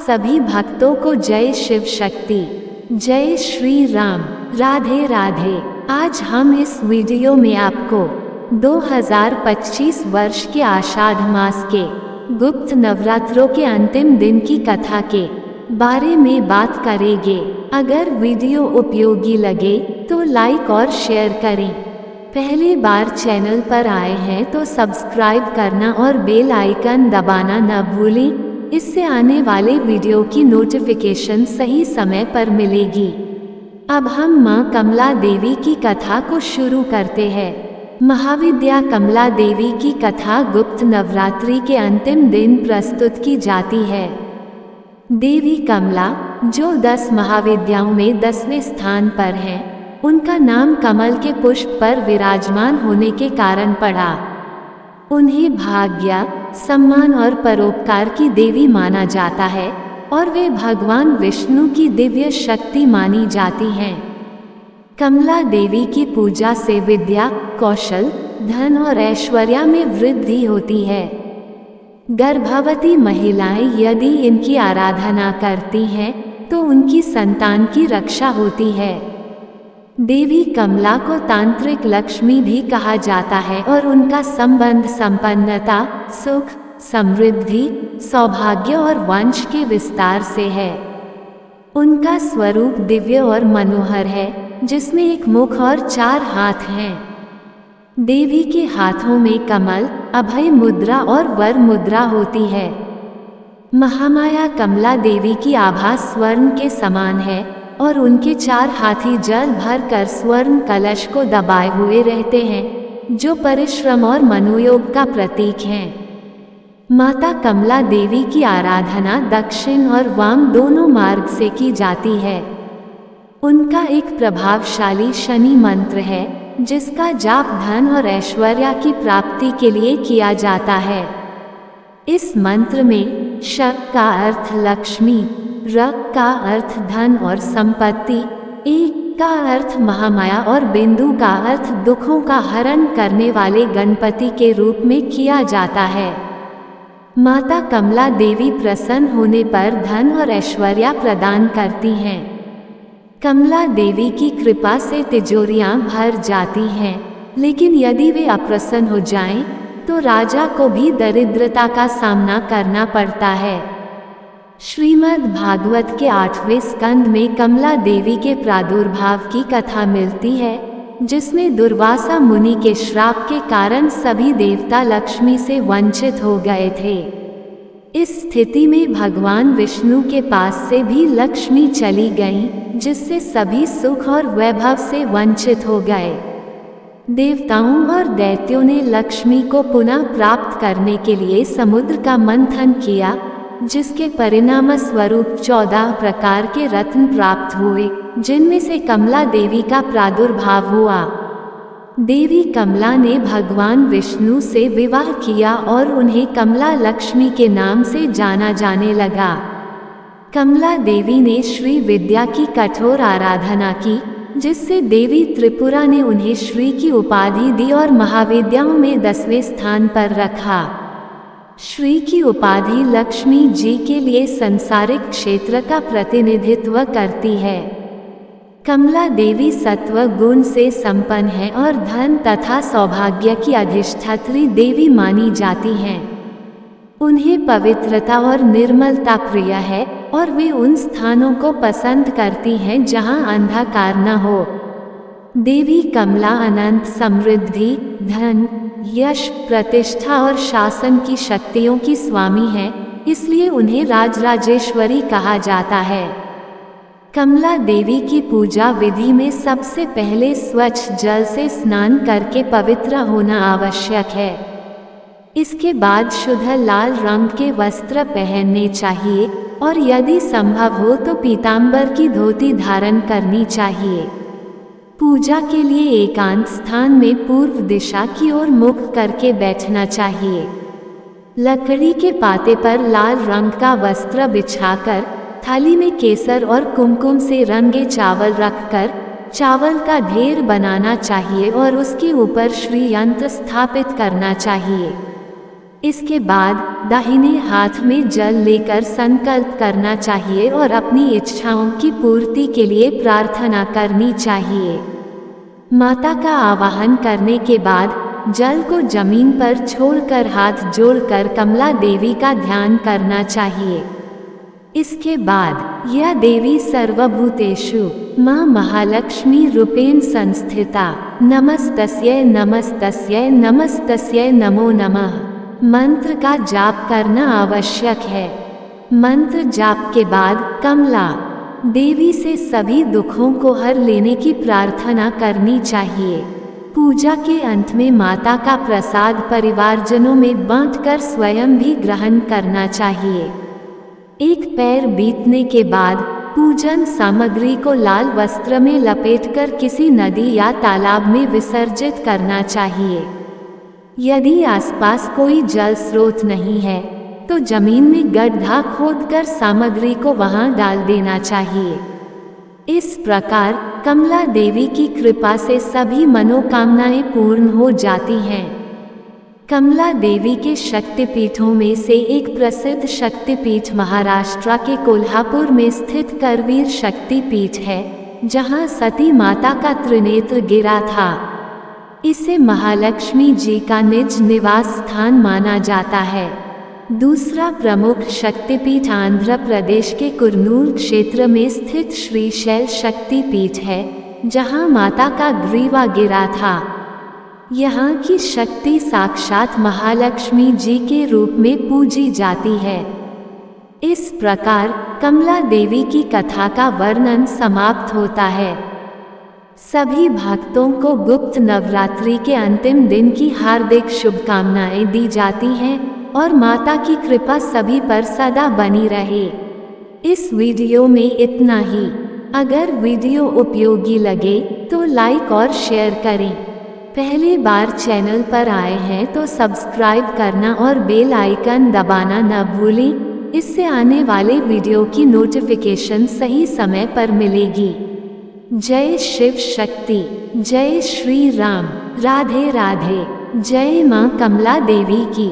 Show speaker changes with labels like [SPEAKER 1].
[SPEAKER 1] सभी भक्तों को जय शिव शक्ति, जय श्री राम, राधे राधे। आज हम इस वीडियो में आपको 2025 वर्ष के आषाढ़ मास के गुप्त नवरात्रों के अंतिम दिन की कथा के बारे में बात करेंगे। अगर वीडियो उपयोगी लगे तो लाइक और शेयर करें। पहली बार चैनल पर आए हैं तो सब्सक्राइब करना और बेल आइकन दबाना न भूलें। इससे आने वाले वीडियो की नोटिफिकेशन सही समय पर मिलेगी। अब हम मां कमला देवी की कथा को शुरू करते हैं। महाविद्या कमला देवी की कथा गुप्त नवरात्रि के अंतिम दिन प्रस्तुत की जाती है। देवी कमला, जो 10 महाविद्याओं में 10वें स्थान पर हैं, उनका नाम कमल के पुष्प पर विराजमान होने के कारण पड़ा। उन्हें भाग्य, सम्मान और परोपकार की देवी माना जाता है और वे भगवान विष्णु की दिव्य शक्ति मानी जाती हैं। कमला देवी की पूजा से विद्या, कौशल, धन और ऐश्वर्य में वृद्धि होती है। गर्भवती महिलाएं यदि इनकी आराधना करती हैं तो उनकी संतान की रक्षा होती है। देवी कमला को तांत्रिक लक्ष्मी भी कहा जाता है और उनका संबंध संपन्नता, सुख, समृद्धि, सौभाग्य और वंश के विस्तार से है। उनका स्वरूप दिव्य और मनोहर है, जिसमें एक मुख और 4 हाथ हैं। देवी के हाथों में कमल, अभय मुद्रा और वर मुद्रा होती है। महामाया कमला देवी की आभा स्वर्ण के समान है और उनके 4 हाथी जल भर कर स्वर्ण कलश को दबाए हुए रहते हैं, जो परिश्रम और मनोयोग का प्रतीक हैं। माता कमला देवी की आराधना दक्षिण और वाम दोनों मार्ग से की जाती है। उनका एक प्रभावशाली शनि मंत्र है, जिसका जाप धन और ऐश्वर्य की प्राप्ति के लिए किया जाता है। इस मंत्र में श का अर्थ लक्ष्मी, र का अर्थ धन और संपत्ति, ए का अर्थ महामाया और बिंदु का अर्थ दुखों का हरण करने वाले गणपति के रूप में किया जाता है। माता कमला देवी प्रसन्न होने पर धन और ऐश्वर्य प्रदान करती हैं। कमला देवी की कृपा से तिजोरियां भर जाती हैं, लेकिन यदि वे अप्रसन्न हो जाएं, तो राजा को भी दरिद्रता का सामना करना पड़ता है। श्रीमद् भागवत के 8वें स्कंद में कमला देवी के प्रादुर्भाव की कथा मिलती है, जिसमें दुर्वासा मुनि के श्राप के कारण सभी देवता लक्ष्मी से वंचित हो गए थे। इस स्थिति में भगवान विष्णु के पास से भी लक्ष्मी चली गईं, जिससे सभी सुख और वैभव से वंचित हो गए। देवताओं और दैत्यों ने लक्ष्मी को पुनः प्राप्त करने के लिए समुद्र का मंथन किया, जिसके परिणाम स्वरूप 14 प्रकार के रत्न प्राप्त हुए, जिनमें से कमला देवी का प्रादुर्भाव हुआ। देवी कमला ने भगवान विष्णु से विवाह किया और उन्हें कमला लक्ष्मी के नाम से जाना जाने लगा। कमला देवी ने श्री विद्या की कठोर आराधना की, जिससे देवी त्रिपुरा ने उन्हें श्री की उपाधि दी और महाविद्याओं में 10वें स्थान पर रखा। श्री की उपाधि लक्ष्मी जी के लिए संसारिक क्षेत्र का प्रतिनिधित्व करती है। कमला देवी सत्व गुण से संपन्न है और धन तथा सौभाग्य की अधिष्ठात्री देवी मानी जाती हैं। उन्हें पवित्रता और निर्मलता प्रिय है और वे उन स्थानों को पसंद करती हैं जहां अंधकार न हो। देवी कमला अनंत समृद्धि, धन, यश, प्रतिष्ठा और शासन की शक्तियों की स्वामी है, इसलिए उन्हें राजराजेश्वरी कहा जाता है। कमला देवी की पूजा विधि में सबसे पहले स्वच्छ जल से स्नान करके पवित्र होना आवश्यक है। इसके बाद शुद्ध लाल रंग के वस्त्र पहनने चाहिए और यदि संभव हो तो पीतांबर की धोती धारण करनी चाहिए। पूजा के लिए एकांत स्थान में पूर्व दिशा की ओर मुख करके बैठना चाहिए। लकड़ी के पाते पर लाल रंग का वस्त्र बिछाकर थाली में केसर और कुमकुम से रंगे चावल रखकर चावल का ढेर बनाना चाहिए और उसके ऊपर श्री यंत्र स्थापित करना चाहिए। इसके बाद दाहिने हाथ में जल लेकर संकल्प करना चाहिए और अपनी इच्छाओं की पूर्ति के लिए प्रार्थना करनी चाहिए। माता का आवाहन करने के बाद जल को जमीन पर छोड़कर हाथ जोड़कर कमला देवी का ध्यान करना चाहिए। इसके बाद यह देवी सर्वभूतेषु मां महालक्ष्मी रूपेण संस्थिता नमस्तस्यै नमस्तस्यै नमस्तस्यै नमो नमः मंत्र का जाप करना आवश्यक है। मंत्र जाप के बाद कमला देवी से सभी दुखों को हर लेने की प्रार्थना करनी चाहिए। पूजा के अंत में माता का प्रसाद परिवारजनों में बांटकर स्वयं भी ग्रहण करना चाहिए। एक पैर बीतने के बाद पूजन सामग्री को लाल वस्त्र में लपेटकर किसी नदी या तालाब में विसर्जित करना चाहिए। यदि आसपास कोई जल स्रोत नहीं है तो जमीन में गड्ढा खोदकर सामग्री को वहां डाल देना चाहिए। इस प्रकार कमला देवी की कृपा से सभी मनोकामनाएं पूर्ण हो जाती हैं। कमला देवी के शक्तिपीठों में से एक प्रसिद्ध शक्तिपीठ महाराष्ट्र के कोल्हापुर में स्थित करवीर शक्तिपीठ है, जहां सती माता का त्रिनेत्र गिरा था। इसे महालक्ष्मी जी का निज निवास स्थान माना जाता है। दूसरा प्रमुख शक्तिपीठ आंध्र प्रदेश के कुर्नूल क्षेत्र में स्थित श्रीशैल शक्तिपीठ है, जहां माता का ग्रीवा गिरा था। यहाँ की शक्ति साक्षात महालक्ष्मी जी के रूप में पूजी जाती है। इस प्रकार कमला देवी की कथा का वर्णन समाप्त होता है। सभी भक्तों को गुप्त नवरात्रि के अंतिम दिन की हार्दिक शुभकामनाएं दी जाती हैं और माता की कृपा सभी पर सदा बनी रहे। इस वीडियो में इतना ही। अगर वीडियो उपयोगी लगे तो लाइक और शेयर करें। पहली बार चैनल पर आए हैं तो सब्सक्राइब करना और बेल आइकन दबाना न भूलें। इससे आने वाले वीडियो की नोटिफिकेशन सही समय पर मिलेगी। जय शिव शक्ति, जय श्री राम, राधे राधे, जय मां कमला देवी की।